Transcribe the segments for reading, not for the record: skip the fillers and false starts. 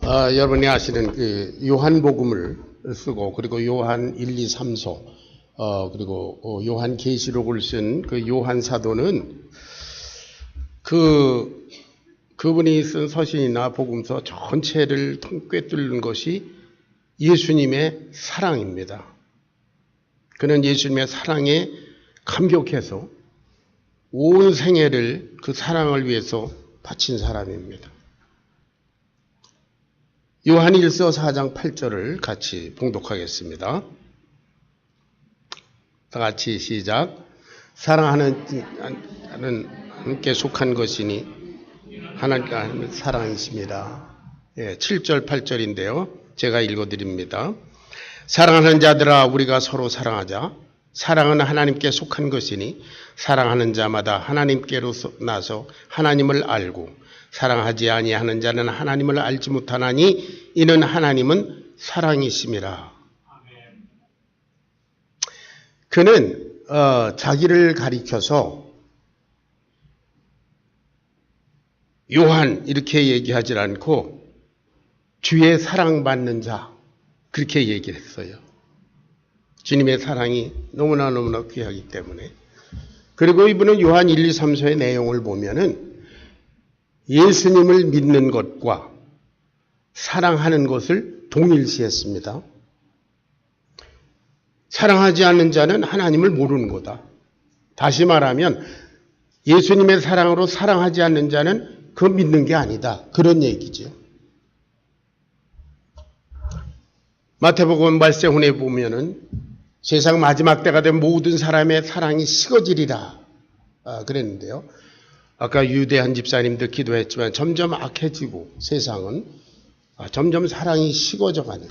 여러분이 아시는 그 요한복음을 쓰고 그리고 요한 1, 2, 3서 그리고 요한계시록을 쓴 그 요한 사도는 그분이 쓴 서신이나 복음서 전체를 꿰뚫는 것이 예수님의 사랑입니다. 그는 예수님의 사랑에 감격해서 온 생애를 그 사랑을 위해서 바친 사람입니다. 요한 1서 4장 8절을 같이 봉독하겠습니다. 다 같이 시작. 사랑하는 하나님께 속한 것이니 하나님과 사랑이십니다. 7절 8절인데요. 제가 읽어드립니다. 사랑하는 자들아 우리가 서로 사랑하자. 사랑은 하나님께 속한 것이니 사랑하는 자마다 하나님께로 나서 하나님을 알고 사랑하지 아니하는 자는 하나님을 알지 못하나니 이는 하나님은 사랑이심이라. 그는 자기를 가리켜서 요한 이렇게 얘기하지 않고 주의 사랑받는 자 그렇게 얘기를 했어요. 주님의 사랑이 너무나 귀하기 때문에. 그리고 이분은 요한 1, 2, 3서의 내용을 보면은 예수님을 믿는 것과 사랑하는 것을 동일시했습니다. 사랑하지 않는 자는 하나님을 모르는 거다. 다시 말하면 예수님의 사랑으로 사랑하지 않는 자는 그 믿는 게 아니다. 그런 얘기죠. 마태복음 말세훈에 보면은 세상 마지막 때가 된 모든 사람의 사랑이 식어지리라 그랬는데요. 아까 유대한 집사님들 기도했지만 점점 악해지고 세상은 점점 사랑이 식어져가는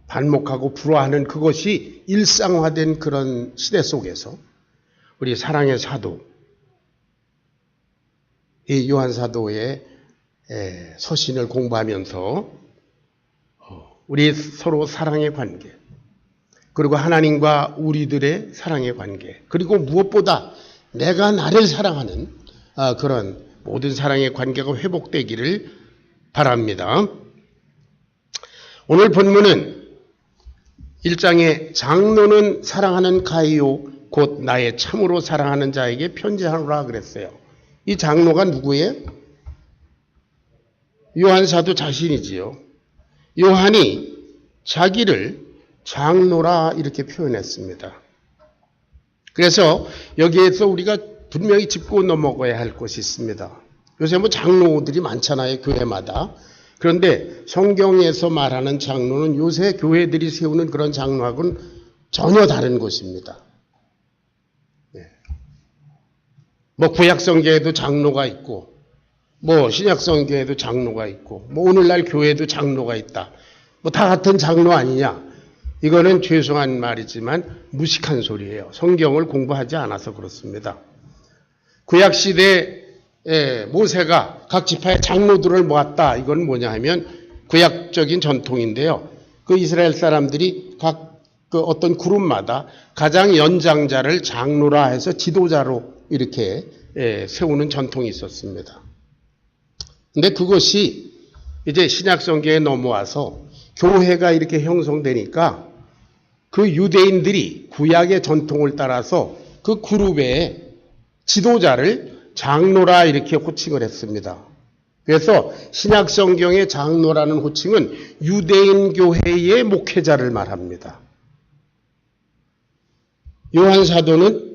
반목하고 불화하는 그것이 일상화된 그런 시대 속에서 우리 사랑의 사도 이 요한 사도의 서신을 공부하면서 우리 서로 사랑의 관계 그리고 하나님과 우리들의 사랑의 관계 그리고 무엇보다 내가 나를 사랑하는 그런 모든 사랑의 관계가 회복되기를 바랍니다. 오늘 본문은 1장에 장로는 사랑하는 가이요 곧 나의 참으로 사랑하는 자에게 편지하노라 그랬어요. 이 장로가 누구예요? 요한 사도 자신이지요. 요한이 자기를 장로라 이렇게 표현했습니다. 그래서 여기에서 우리가 분명히 짚고 넘어가야 할 것이 있습니다. 요새 장로들이 많잖아요, 교회마다. 그런데 성경에서 말하는 장로는 요새 교회들이 세우는 그런 장로하고는 전혀 다른 것입니다. 구약성경에도 장로가 있고, 신약성경에도 장로가 있고, 오늘날 교회에도 장로가 있다. 다 같은 장로 아니냐? 이거는 죄송한 말이지만 무식한 소리예요. 성경을 공부하지 않아서 그렇습니다. 구약시대에 모세가 각 지파의 장로들을 모았다. 이건 뭐냐 하면 구약적인 전통인데요. 그 이스라엘 사람들이 각 어떤 그룹마다 가장 연장자를 장로라 해서 지도자로 이렇게 세우는 전통이 있었습니다. 근데 그것이 이제 신약성경에 넘어와서 교회가 이렇게 형성되니까 그 유대인들이 구약의 전통을 따라서 그 그룹의 지도자를 장로라 이렇게 호칭을 했습니다. 그래서 신약성경의 장로라는 호칭은 유대인 교회의 목회자를 말합니다. 요한 사도는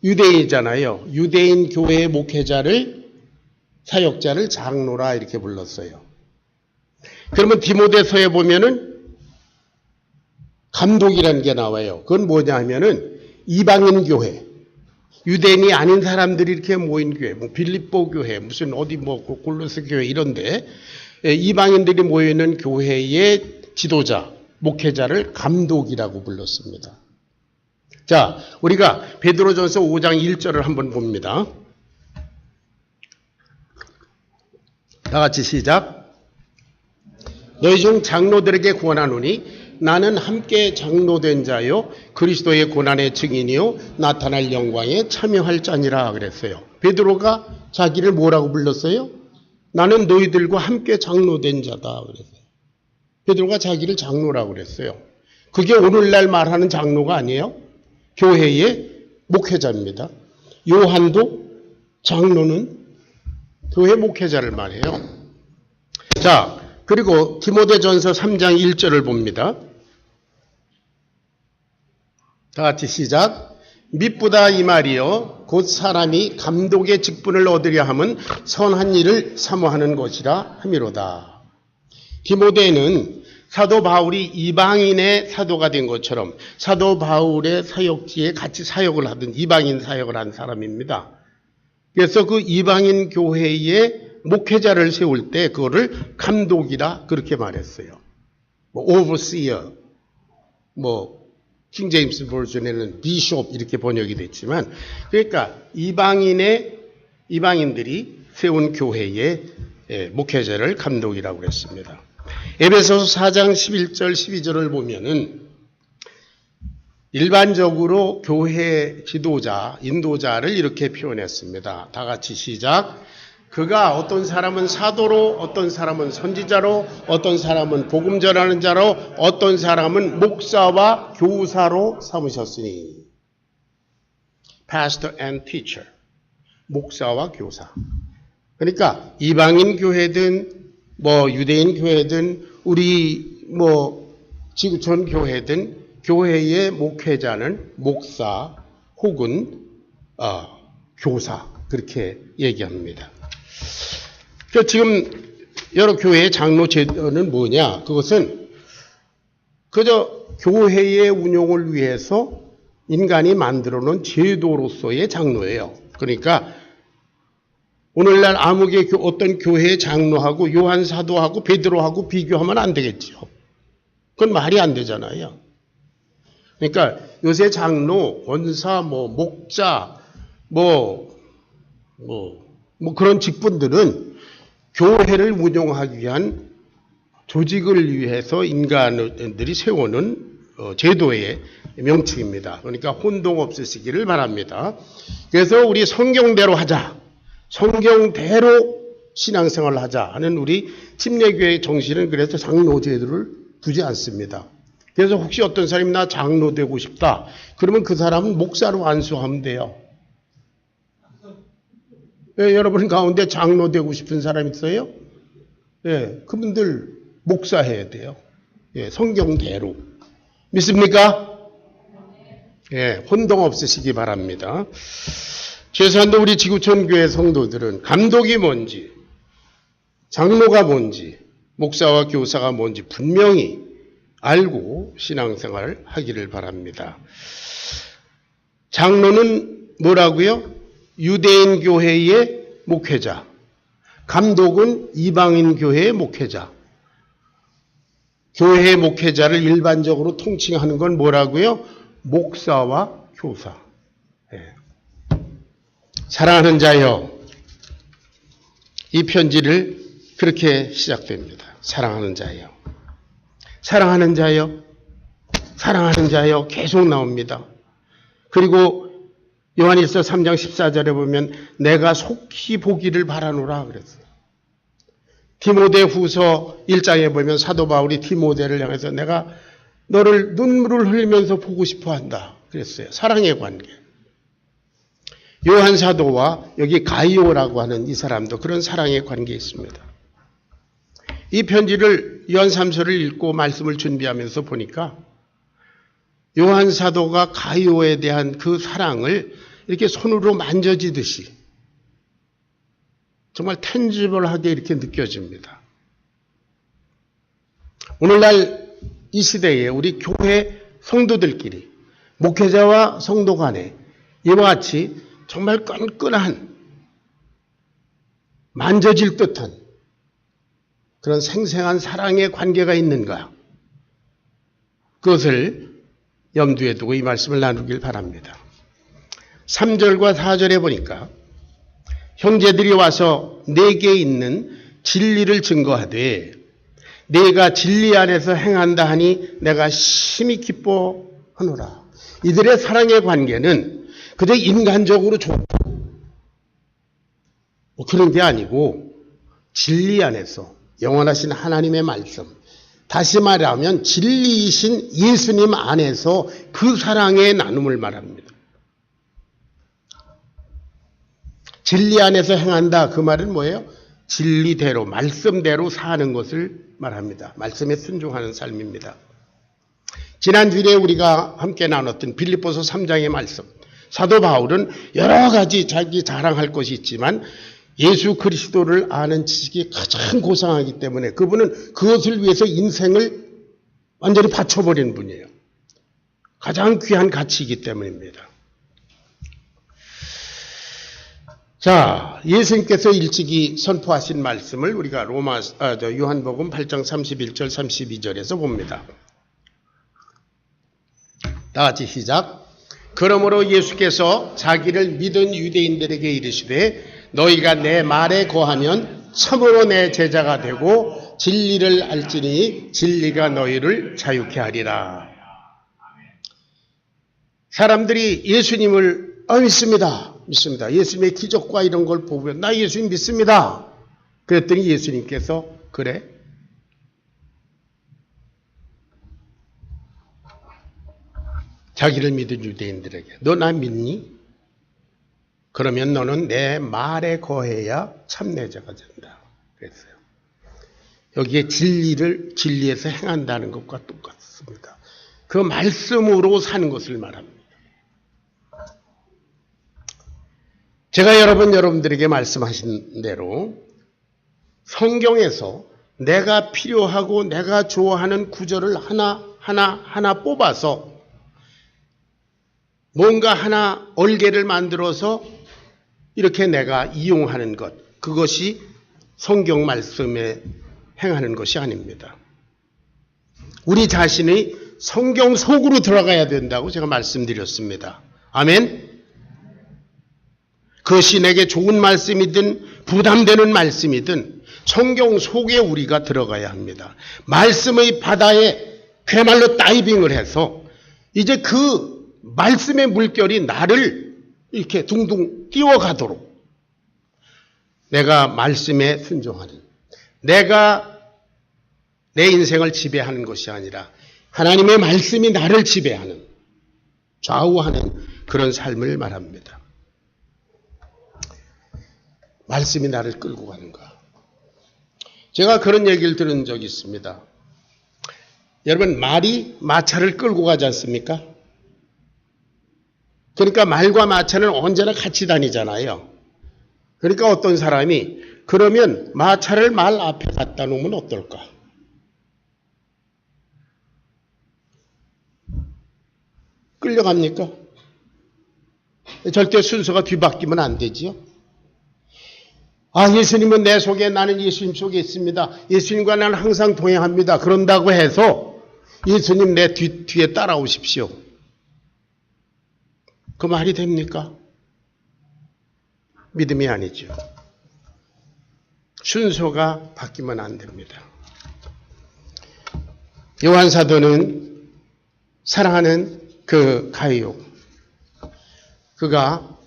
유대인이잖아요. 유대인 교회의 목회자를 사역자를 장로라 이렇게 불렀어요. 그러면 디모데서에 보면은 감독이라는 게 나와요. 그건 뭐냐 하면은 이방인 교회, 유대인이 아닌 사람들이 이렇게 모인 교회, 빌립보 교회, 무슨 어디 골로새 교회 이런데 이방인들이 모이는 교회의 지도자, 목회자를 감독이라고 불렀습니다. 자, 우리가 베드로전서 5장 1절을 한번 봅니다. 다 같이 시작. 너희 중 장로들에게 구원하노니 나는 함께 장로된 자요 그리스도의 고난의 증인이요 나타날 영광에 참여할 자니라 그랬어요. 베드로가 자기를 뭐라고 불렀어요? 나는 너희들과 함께 장로된 자다. 그랬어요. 베드로가 자기를 장로라고 그랬어요. 그게 오늘날 말하는 장로가 아니에요. 교회의 목회자입니다. 요한도 장로는 교회 목회자를 말해요. 자, 그리고 디모데전서 3장 1절을 봅니다. 다 같이 시작. 미쁘다 이 말이요 곧 사람이 감독의 직분을 얻으려 함은 선한 일을 사모하는 것이라 함이로다. 디모데는 사도 바울이 이방인의 사도가 된 것처럼 사도 바울의 사역지에 같이 사역을 하던 이방인 사역을 한 사람입니다. 그래서 그 이방인 교회에 목회자를 세울 때 그거를 감독이라 그렇게 말했어요. overseer, 킹 제임스 버전에는 비숍 이렇게 번역이 됐지만, 그러니까 이방인들이 세운 교회의 목회자를 감독이라고 그랬습니다. 에베소서 4장 11절 12절을 보면은 일반적으로 교회 지도자, 인도자를 이렇게 표현했습니다. 다 같이 시작. 그가 어떤 사람은 사도로, 어떤 사람은 선지자로, 어떤 사람은 복음 전하는 자로, 어떤 사람은 목사와 교사로 삼으셨으니. Pastor and teacher. 목사와 교사. 그러니까 이방인 교회든 유대인 교회든 우리 지구촌 교회든 교회의 목회자는 목사 혹은 교사 그렇게 얘기합니다. 지금 여러 교회의 장로 제도는 뭐냐? 그것은 그저 교회의 운용을 위해서 인간이 만들어 놓은 제도로서의 장로예요. 그러니까 오늘날 어떤 교회의 장로하고 요한 사도하고 베드로하고 비교하면 안 되겠죠. 그건 말이 안 되잖아요. 그러니까 요새 장로, 권사, 목자, 그런 직분들은 교회를 운영하기 위한 조직을 위해서 인간들이 세우는 제도의 명칭입니다. 그러니까 혼동 없으시기를 바랍니다. 그래서 우리 성경대로 하자. 성경대로 신앙생활을 하자 하는 우리 침례교회의 정신은 그래서 장로 제도를 두지 않습니다. 그래서 혹시 어떤 사람이 나 장로 되고 싶다. 그러면 그 사람은 목사로 안수하면 돼요. 여러분 가운데 장로 되고 싶은 사람 있어요? 그분들 목사해야 돼요. 성경대로. 믿습니까? 혼동 없으시기 바랍니다. 최소한도 우리 지구촌 교회 성도들은 감독이 뭔지, 장로가 뭔지, 목사와 교사가 뭔지 분명히 알고 신앙생활을 하기를 바랍니다. 장로는 뭐라고요? 유대인 교회의 목회자, 감독은 이방인 교회의 목회자. 교회의 목회자를 일반적으로 통칭하는 건 뭐라고요? 목사와 교사. 사랑하는 자여, 이 편지를 그렇게 시작됩니다. 사랑하는 자여. 사랑하는 자여. 사랑하는 자여 계속 나옵니다. 그리고 요한일서 3장 14절에 보면 내가 속히 보기를 바라노라 그랬어요. 디모데 후서 1장에 보면 사도 바울이 디모데를 향해서 내가 너를 눈물을 흘리면서 보고 싶어 한다 그랬어요. 사랑의 관계. 요한 사도와 여기 가이오라고 하는 이 사람도 그런 사랑의 관계에 있습니다. 이 편지를 요한 3서를 읽고 말씀을 준비하면서 보니까 요한 사도가 가이오에 대한 그 사랑을 이렇게 손으로 만져지듯이 정말 텐지블하게 이렇게 느껴집니다. 오늘날 이 시대에 우리 교회 성도들끼리 목회자와 성도 간에 이와 같이 정말 끈끈한 만져질 듯한 그런 생생한 사랑의 관계가 있는가? 그것을 염두에 두고 이 말씀을 나누길 바랍니다. 3절과 4절에 보니까 형제들이 와서 내게 있는 진리를 증거하되 내가 진리 안에서 행한다 하니 내가 심히 기뻐하노라. 이들의 사랑의 관계는 그저 인간적으로 좋고 그런 게 아니고 진리 안에서 영원하신 하나님의 말씀, 다시 말하면 진리이신 예수님 안에서 그 사랑의 나눔을 말합니다. 진리 안에서 행한다, 그 말은 뭐예요? 진리대로, 말씀대로 사는 것을 말합니다. 말씀에 순종하는 삶입니다. 지난주에 우리가 함께 나눴던 빌립보서 3장의 말씀, 사도 바울은 여러 가지 자기 자랑할 것이 있지만 예수 그리스도를 아는 지식이 가장 고상하기 때문에 그분은 그것을 위해서 인생을 완전히 바쳐버린 분이에요. 가장 귀한 가치이기 때문입니다. 자, 예수님께서 일찍이 선포하신 말씀을 우리가 요한복음 8장 31절 32절에서 봅니다. 다 같이 시작. 그러므로 예수께서 자기를 믿은 유대인들에게 이르시되 너희가 내 말에 거하면 참으로 내 제자가 되고 진리를 알지니 진리가 너희를 자유케 하리라. 사람들이 예수님을 믿습니다. 예수님의 기적과 이런 걸 보면 나 예수님 믿습니다. 그랬더니 예수님께서 그래? 자기를 믿은 유대인들에게 너 나 믿니? 그러면 너는 내 말에 거해야 참내자가 된다. 그랬어요. 여기에 진리에서 행한다는 것과 똑같습니다. 그 말씀으로 사는 것을 말합니다. 제가 여러분들에게 말씀하신 대로 성경에서 내가 필요하고 내가 좋아하는 구절을 하나 뽑아서 뭔가 하나 얼개를 만들어서 이렇게 내가 이용하는 것, 그것이 성경 말씀에 행하는 것이 아닙니다. 우리 자신이 성경 속으로 들어가야 된다고 제가 말씀드렸습니다. 아멘? 그것이 내게 좋은 말씀이든 부담되는 말씀이든 성경 속에 우리가 들어가야 합니다. 말씀의 바다에 그야말로 다이빙을 해서 이제 그 말씀의 물결이 나를 이렇게 둥둥 띄워가도록 내가 말씀에 순종하는, 내가 내 인생을 지배하는 것이 아니라 하나님의 말씀이 나를 지배하는, 좌우하는 그런 삶을 말합니다. 말씀이 나를 끌고 가는가. 제가 그런 얘기를 들은 적이 있습니다. 여러분, 말이 마차를 끌고 가지 않습니까? 그러니까 말과 마차는 언제나 같이 다니잖아요. 그러니까 어떤 사람이 그러면 마차를 말 앞에 갖다 놓으면 어떨까? 끌려갑니까? 절대 순서가 뒤바뀌면 안 되지요. 예수님은 내 속에, 나는 예수님 속에 있습니다. 예수님과 나는 항상 동행합니다. 그런다고 해서 예수님 내 뒤에 따라오십시오. 그 말이 됩니까? 믿음이 아니죠. 순서가 바뀌면 안 됩니다. 요한 사도는 사랑하는 그 가이오, 그가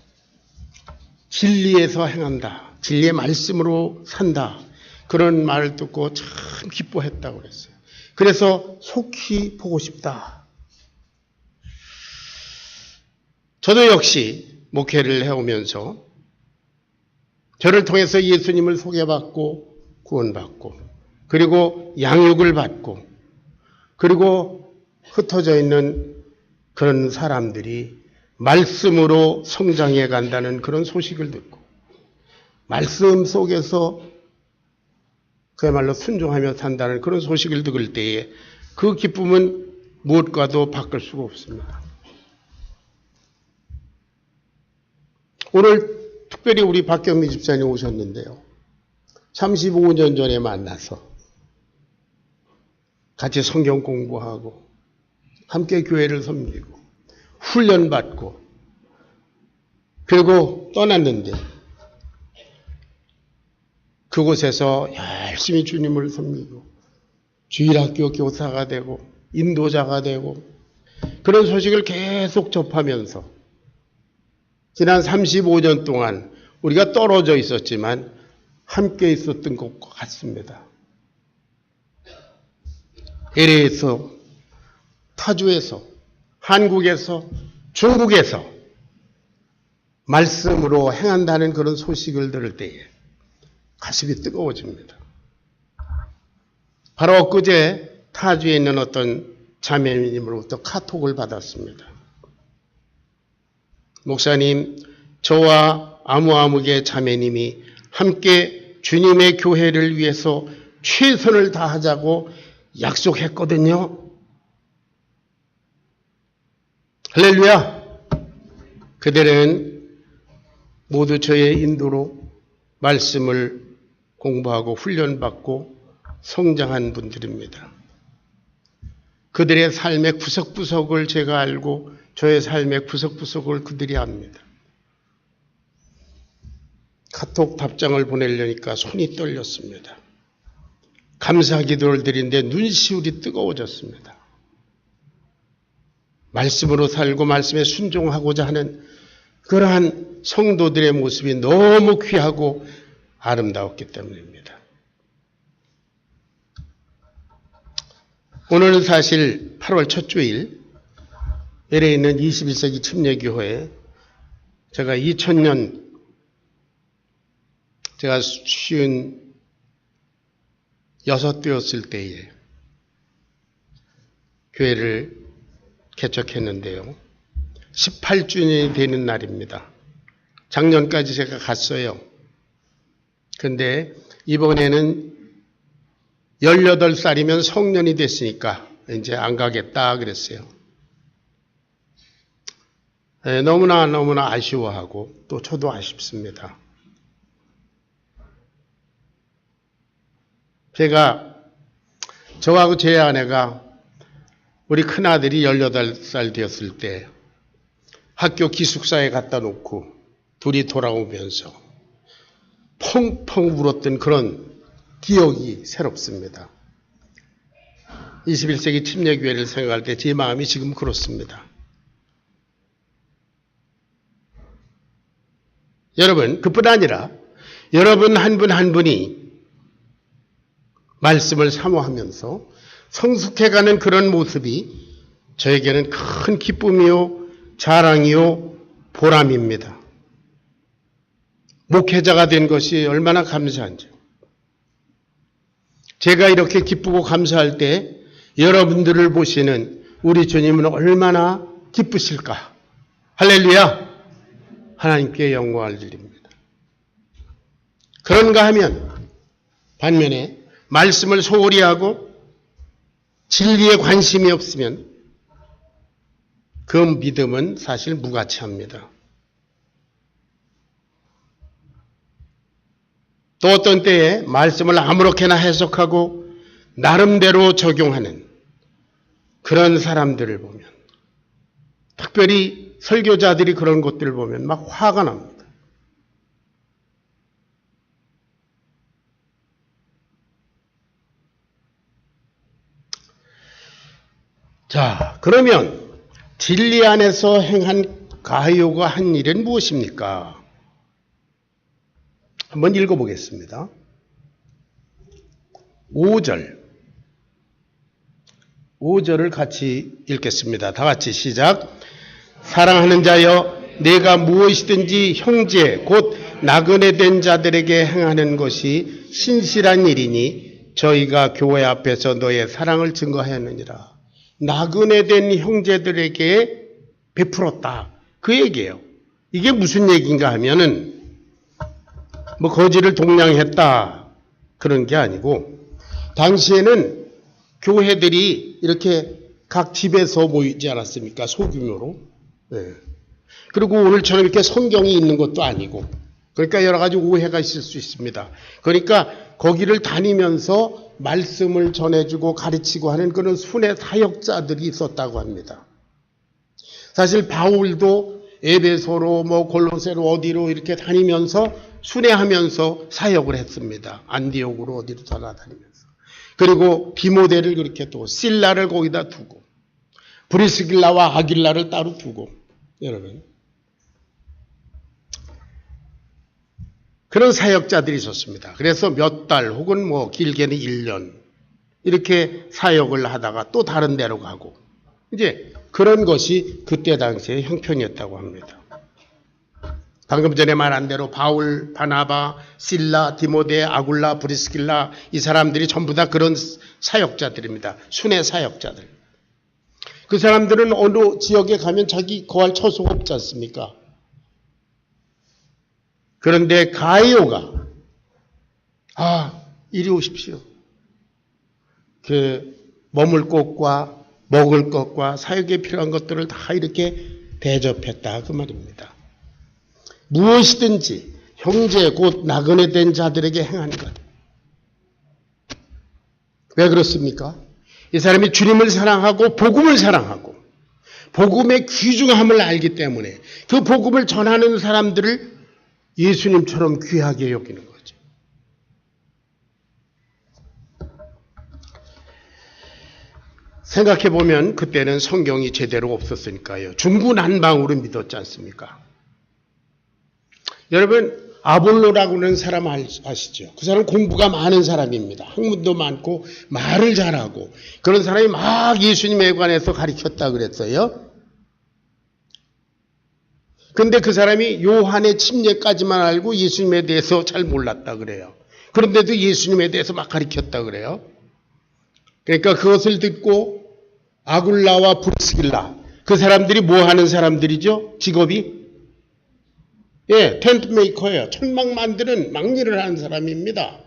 진리에서 행한다, 진리의 말씀으로 산다, 그런 말을 듣고 참 기뻐했다고 그랬어요. 그래서 속히 보고 싶다. 저도 역시 목회를 해오면서 저를 통해서 예수님을 소개받고 구원받고 그리고 양육을 받고 그리고 흩어져 있는 그런 사람들이 말씀으로 성장해 간다는 그런 소식을 듣고 말씀 속에서 그야말로 순종하며 산다는 그런 소식을 들을 때에 그 기쁨은 무엇과도 바꿀 수가 없습니다. 오늘 특별히 우리 박경미 집사님 오셨는데요. 35년 전에 만나서 같이 성경 공부하고 함께 교회를 섬기고 훈련받고 그리고 떠났는데 그곳에서 열심히 주님을 섬기고 주일학교 교사가 되고 인도자가 되고 그런 소식을 계속 접하면서 지난 35년 동안 우리가 떨어져 있었지만 함께 있었던 것과 같습니다. LA에서, 타주에서, 한국에서, 중국에서 말씀으로 행한다는 그런 소식을 들을 때에 가슴이 뜨거워집니다. 바로 엊그제 타주에 있는 어떤 자매님으로부터 카톡을 받았습니다. 목사님, 저와 아무개 자매님이 함께 주님의 교회를 위해서 최선을 다하자고 약속했거든요. 할렐루야! 그들은 모두 저의 인도로 말씀을 공부하고 훈련받고 성장한 분들입니다. 그들의 삶의 구석구석을 제가 알고 저의 삶의 구석구석을 그들이 압니다. 카톡 답장을 보내려니까 손이 떨렸습니다. 감사 기도를 드리는데 눈시울이 뜨거워졌습니다. 말씀으로 살고 말씀에 순종하고자 하는 그러한 성도들의 모습이 너무 귀하고 아름다웠기 때문입니다. 오늘은 사실 8월 첫 주일 LA에 있는 21세기 침례교회에 제가 2000년 제가 56되었을 때에 교회를 개척했는데요. 18주년이 되는 날입니다. 작년까지 제가 갔어요. 근데 이번에는 18살이면 성년이 됐으니까 이제 안 가겠다 그랬어요. 너무나 아쉬워하고 또 저도 아쉽습니다. 제가 저하고 제 아내가 우리 큰아들이 18살 되었을 때 학교 기숙사에 갖다 놓고 둘이 돌아오면서 펑펑 울었던 그런 기억이 새롭습니다. 21세기 침례교회를 생각할 때 제 마음이 지금 그렇습니다. 여러분, 그뿐 아니라 여러분 한 분 한 분이 말씀을 사모하면서 성숙해가는 그런 모습이 저에게는 큰 기쁨이요, 자랑이요, 보람입니다. 목회자가 된 것이 얼마나 감사한지요. 제가 이렇게 기쁘고 감사할 때 여러분들을 보시는 우리 주님은 얼마나 기쁘실까. 할렐루야. 하나님께 영광을 드립니다. 그런가 하면 반면에 말씀을 소홀히 하고 진리에 관심이 없으면 그 믿음은 사실 무가치합니다. 또 어떤 때에 말씀을 아무렇게나 해석하고 나름대로 적용하는 그런 사람들을 보면, 특별히 설교자들이 그런 것들을 보면 막 화가 납니다. 자, 그러면 진리 안에서 행한 가룟유가 한 일은 무엇입니까? 한번 읽어보겠습니다. 5절을 같이 읽겠습니다. 다 같이 시작. 사랑하는 자여, 내가 무엇이든지 형제 곧 나그네 된 자들에게 행하는 것이 신실한 일이니 저희가 교회 앞에서 너의 사랑을 증거하였느니라. 나그네 된 형제들에게 베풀었다. 그 얘기예요. 이게 무슨 얘기인가 하면은 뭐 거지를 동냥했다 그런 게 아니고, 당시에는 교회들이 이렇게 각 집에서 모이지 않았습니까? 소규모로. 네. 그리고 오늘처럼 이렇게 성경이 있는 것도 아니고, 그러니까 여러 가지 오해가 있을 수 있습니다. 그러니까 거기를 다니면서 말씀을 전해주고 가르치고 하는 그런 순회 사역자들이 있었다고 합니다. 사실 바울도 에베소로 뭐 골로새로 어디로 이렇게 다니면서 순회하면서 사역을 했습니다. 안디옥으로 어디로 돌아다니면서. 그리고 디모데를 그렇게 두고 실라를 거기다 두고 브리스길라와 아길라를 따로 두고. 여러분, 그런 사역자들이 있었습니다. 그래서 몇 달 혹은 뭐 길게는 1년 이렇게 사역을 하다가 또 다른 데로 가고 이제 그런 것이 그때 당시의 형편이었다고 합니다. 방금 전에 말한 대로 바울, 바나바, 실라, 디모데, 아굴라, 브리스길라 이 사람들이 전부 다 그런 사역자들입니다. 순회 사역자들. 그 사람들은 어느 지역에 가면 자기 거할 처소가 없지 않습니까? 그런데 가이오가 이리 오십시오. 그 머물 곳과 먹을 것과 사역에 필요한 것들을 다 이렇게 대접했다 그 말입니다. 무엇이든지 형제 곧 나그네 된 자들에게 행하는 것. 왜 그렇습니까? 이 사람이 주님을 사랑하고 복음을 사랑하고 복음의 귀중함을 알기 때문에 그 복음을 전하는 사람들을 예수님처럼 귀하게 여기는 거죠. 생각해 보면 그때는 성경이 제대로 없었으니까요. 중구난방으로 믿었지 않습니까? 여러분 아볼로라고 하는 사람 아시죠? 그 사람 공부가 많은 사람입니다. 학문도 많고 말을 잘하고 그런 사람이 막 예수님에 관해서 가르쳤다 그랬어요. 근데 그 사람이 요한의 침례까지만 알고 예수님에 대해서 잘 몰랐다 그래요. 그런데도 예수님에 대해서 막 가르쳤다 그래요. 그러니까 그것을 듣고 아굴라와 브리스길라 그 사람들이 뭐 하는 사람들이죠? 직업이? 텐트 메이커예요. 천막 만드는 막일을 하는 사람입니다.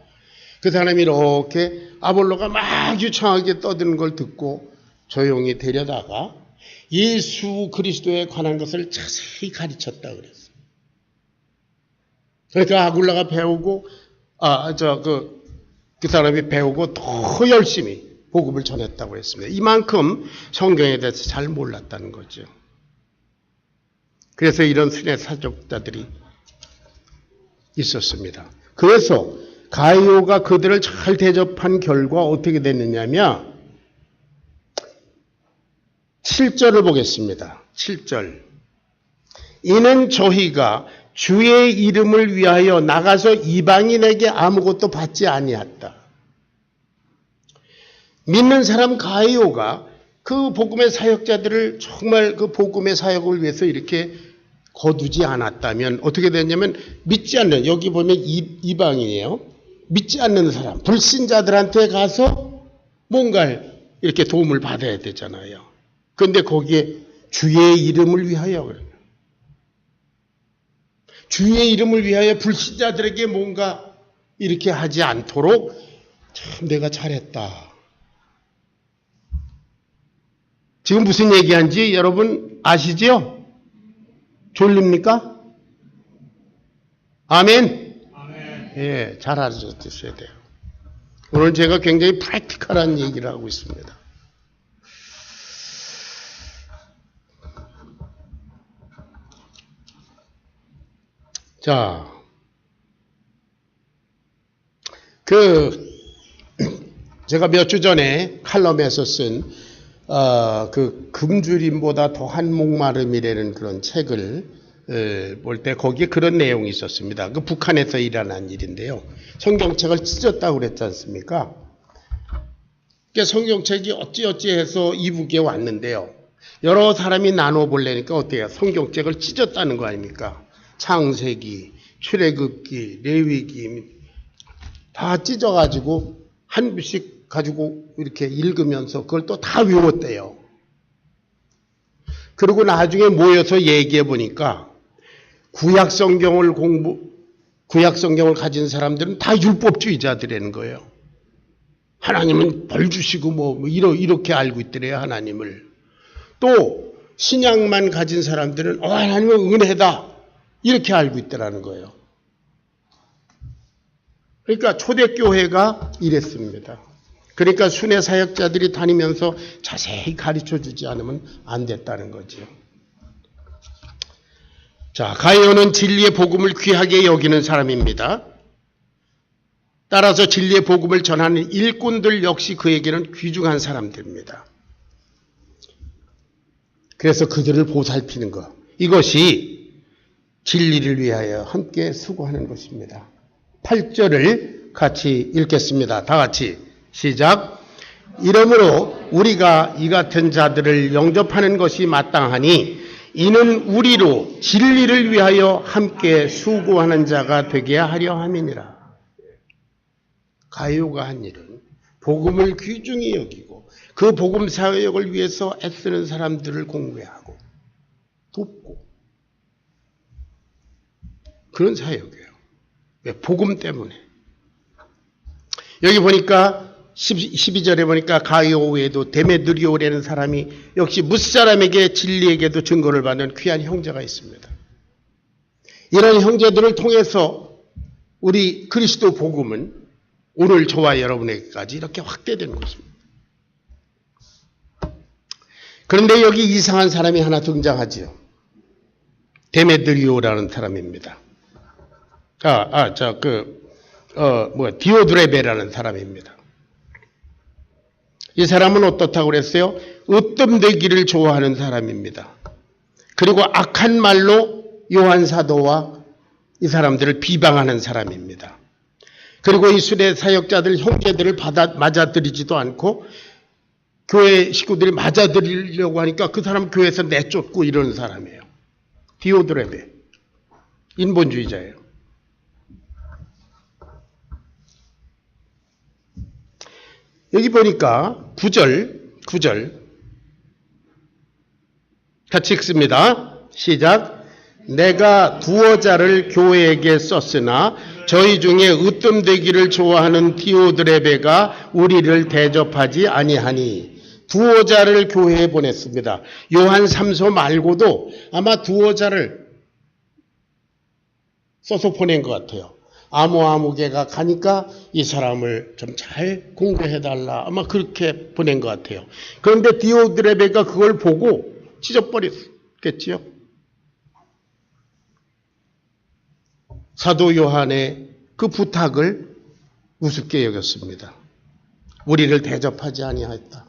그 사람이 이렇게 아볼로가 막 유창하게 떠드는 걸 듣고 조용히 데려다가 예수 그리스도에 관한 것을 자세히 가르쳤다 그랬어요. 그러니까 아굴라가 배우고 그 사람이 배우고 더 열심히 복음을 전했다고 했습니다. 이만큼 성경에 대해서 잘 몰랐다는 거죠. 그래서 이런 순회 사역자들이 있었습니다. 그래서 가이오가 그들을 잘 대접한 결과 어떻게 됐느냐면 7절을 보겠습니다. 7절. 이는 저희가 주의 이름을 위하여 나가서 이방인에게 아무것도 받지 아니했다. 믿는 사람 가이오가 그 복음의 사역자들을 정말 그 복음의 사역을 위해서 이렇게 거두지 않았다면 어떻게 됐냐면 믿지 않는, 여기 보면 이방인이에요. 믿지 않는 사람, 불신자들한테 가서 뭔가 이렇게 도움을 받아야 되잖아요. 그런데 거기에 주의 이름을 위하여, 주의 이름을 위하여 불신자들에게 뭔가 이렇게 하지 않도록 참 내가 잘했다. 지금 무슨 얘기한지 여러분 아시죠? 졸립니까? 아멘? 예, 잘 알아주셔야 돼요. 오늘 제가 굉장히 프랙티컬한 얘기를 하고 있습니다. 자, 제가 몇 주 전에 칼럼에서 쓴 금주림보다 더한 목마름이라는 그런 책을 볼 때 거기에 그런 내용이 있었습니다. 그 북한에서 일어난 일인데요. 성경책을 찢었다고 그랬지 않습니까? 그러니까 성경책이 어찌어찌해서 이북에 왔는데요. 여러 사람이 나눠보려니까 어때요? 성경책을 찢었다는 거 아닙니까? 창세기, 출애굽기, 레위기 다 찢어가지고 한 부씩 가지고 이렇게 읽으면서 그걸 또 다 외웠대요. 그리고 나중에 모여서 얘기해 보니까 구약 성경을 가진 사람들은 다 율법주의자들이라는 거예요. 하나님은 벌 주시고 이렇게 알고 있더래요, 하나님을. 또 신약만 가진 사람들은 하나님은 은혜다 이렇게 알고 있더라는 거예요. 그러니까 초대교회가 이랬습니다. 그러니까 순회 사역자들이 다니면서 자세히 가르쳐 주지 않으면 안 됐다는 거죠. 자, 가이오는 진리의 복음을 귀하게 여기는 사람입니다. 따라서 진리의 복음을 전하는 일꾼들 역시 그에게는 귀중한 사람들입니다. 그래서 그들을 보살피는 것, 이것이 진리를 위하여 함께 수고하는 것입니다. 8절을 같이 읽겠습니다. 다 같이 시작. 이러므로 우리가 이 같은 자들을 영접하는 것이 마땅하니 이는 우리로 진리를 위하여 함께 수고하는 자가 되게 하려 함이니라. 가룟유가 한 일은 복음을 귀중히 여기고 그 복음 사역을 위해서 애쓰는 사람들을 공부하고 돕고 그런 사역이에요. 왜? 복음 때문에. 여기 보니까 12절에 보니까 가룟유 외에도 데메드리오라는 사람이 역시 무사람에게 진리에게도 증거를 받는 귀한 형제가 있습니다. 이런 형제들을 통해서 우리 그리스도 복음은 오늘 저와 여러분에게까지 이렇게 확대되는 것입니다. 그런데 여기 이상한 사람이 하나 등장하지요. 데메드리오라는 사람입니다. 디오드레베라는 사람입니다. 이 사람은 어떻다고 그랬어요? 으뜸되기를 좋아하는 사람입니다. 그리고 악한 말로 요한 사도와 이 사람들을 비방하는 사람입니다. 그리고 이 수레 사역자들, 형제들을 맞아들이지도 않고 교회 식구들이 맞아들이려고 하니까 그 사람 교회에서 내쫓고 이러는 사람이에요. 디오드레베. 인본주의자예요. 여기 보니까 9절 같이 읽습니다. 시작. 내가 두어 자를 교회에게 썼으나 저희 중에 으뜸되기를 좋아하는 디오드레베가 우리를 대접하지 아니하니. 두어 자를 교회에 보냈습니다. 요한 3서 말고도 아마 두어 자를 써서 보낸 것 같아요. 아무개가 가니까 이 사람을 좀 잘 공부해달라. 아마 그렇게 보낸 것 같아요. 그런데 디오드레베가 그걸 보고 찢어버렸겠지요. 사도 요한의 그 부탁을 우습게 여겼습니다. 우리를 대접하지 아니하였다.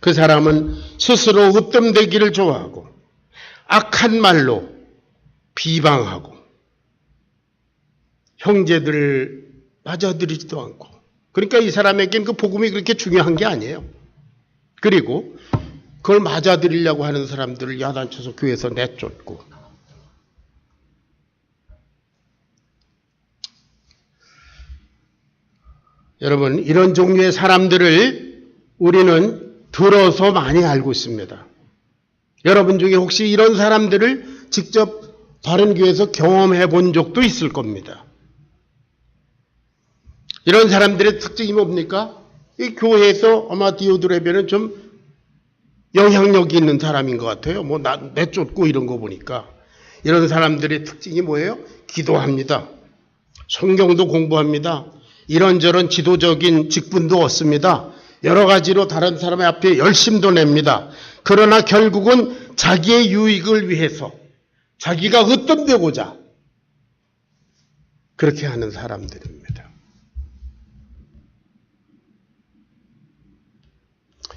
그 사람은 스스로 으뜸되기를 좋아하고 악한 말로 비방하고 형제들을 맞아들이지도 않고, 그러니까 이 사람에겐 그 복음이 그렇게 중요한 게 아니에요. 그리고 그걸 맞아들이려고 하는 사람들을 야단쳐서 교회에서 내쫓고. 여러분, 이런 종류의 사람들을 우리는 들어서 많이 알고 있습니다. 여러분 중에 혹시 이런 사람들을 직접 다른 교회에서 경험해 본 적도 있을 겁니다. 이런 사람들의 특징이 뭡니까? 이 교회에서 아마 디오드레베는 좀 영향력이 있는 사람인 것 같아요. 내쫓고 이런 거 보니까. 이런 사람들의 특징이 뭐예요? 기도합니다. 성경도 공부합니다. 이런저런 지도적인 직분도 얻습니다. 여러 가지로 다른 사람의 앞에 열심도 냅니다. 그러나 결국은 자기의 유익을 위해서 자기가 으뜸되고자 그렇게 하는 사람들입니다.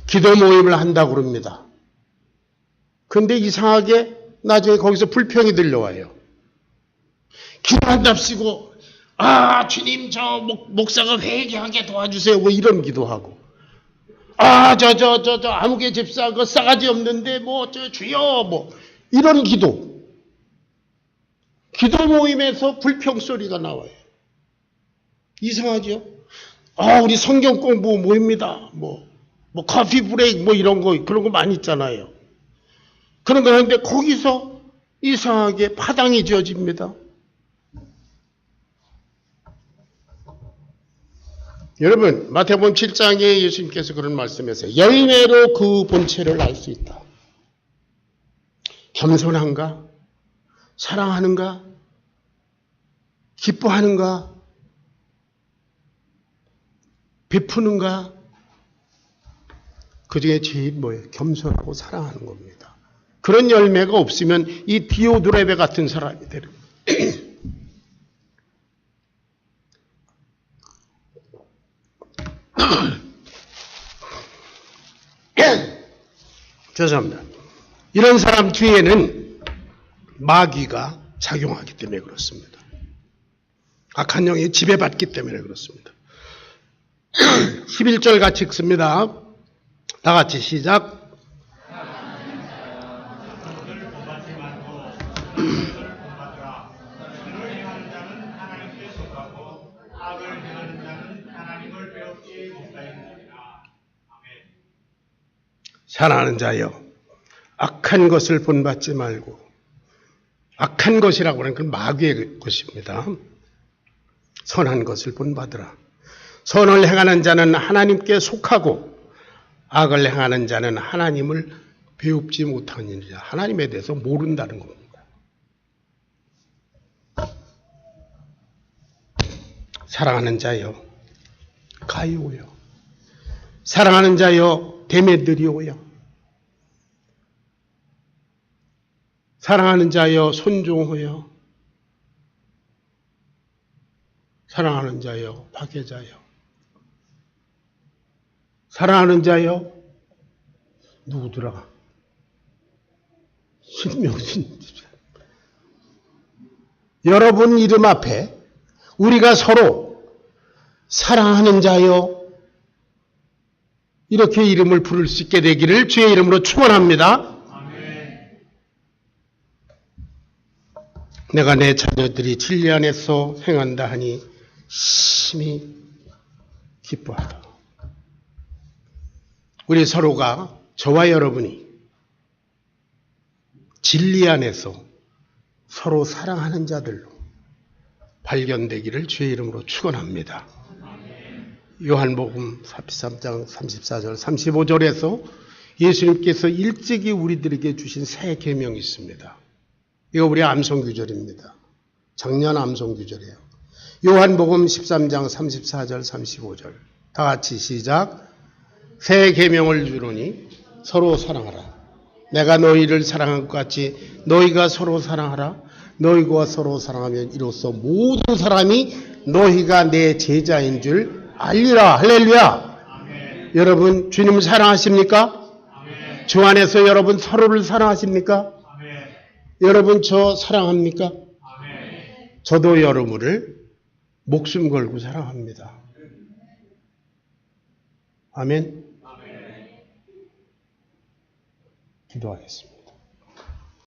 기도 모임을 한다고 그럽니다. 그런데 이상하게 나중에 거기서 불평이 들려와요. 기도한답시고 주님 저 목사가 회개하게 도와주세요. 뭐 이런 기도하고. 아무개 집사 그 싸가지 없는데 주여 이런 기도. 기도 모임에서 불평 소리가 나와요. 이상하죠? 우리 성경 공부 모입니다. 커피 브레이크 이런 거 그런 거 많이 있잖아요. 그런 거 하는데 거기서 이상하게 파당이 지어집니다. 여러분, 마태복음 7장에 예수님께서 그런 말씀하세요. 열매로 그 본체를 알 수 있다. 겸손한가? 사랑하는가? 기뻐하는가? 베푸는가? 그 중에 제일 뭐예요? 겸손하고 사랑하는 겁니다. 그런 열매가 없으면 이 디오드레베 같은 사람이 되는 거예요. 죄송합니다. 이런 사람 뒤에는 마귀가 작용하기 때문에 그렇습니다. 악한 영이 지배받기 때문에 그렇습니다. 11절 같이 읽습니다. 다 같이 시작. 사랑하는 자여, 악한 것을 본받지 말고, 악한 것이라고 하는 건 마귀의 것입니다. 선한 것을 본받으라. 선을 행하는 자는 하나님께 속하고 악을 행하는 자는 하나님을 배웁지 못하느니라. 하나님에 대해서 모른다는 겁니다. 사랑하는 자여, 가이오여. 사랑하는 자여, 데메드리오여. 사랑하는 자여, 손종호여. 사랑하는 자여, 박혜자여. 사랑하는 자여, 누구더라? 신명신. 여러분 이름 앞에 우리가 서로 사랑하는 자여, 이렇게 이름을 부를 수 있게 되기를 주의 이름으로 축원합니다. 내가 내 자녀들이 진리 안에서 행한다 하니 심히 기뻐하다. 우리 서로가, 저와 여러분이 진리 안에서 서로 사랑하는 자들로 발견되기를 주의 이름으로 축원합니다. 요한복음 13장 34절 35절에서 예수님께서 일찍이 우리들에게 주신 새 계명이 있습니다. 이거 우리 암송규절입니다. 작년 암송규절이에요. 요한복음 13장 34절 35절 다 같이 시작. 새 계명을 주노니 서로 사랑하라. 내가 너희를 사랑한 것 같이 너희가 서로 사랑하라. 너희가 서로 사랑하면 이로써 모든 사람이 너희가 내 제자인 줄 알리라. 할렐루야. 아멘. 여러분 주님을 사랑하십니까? 아멘. 주 안에서 여러분 서로를 사랑하십니까? 아멘. 여러분 저 사랑합니까? 아멘. 저도 여러분을 목숨 걸고 사랑합니다. 아멘. 기도하겠습니다.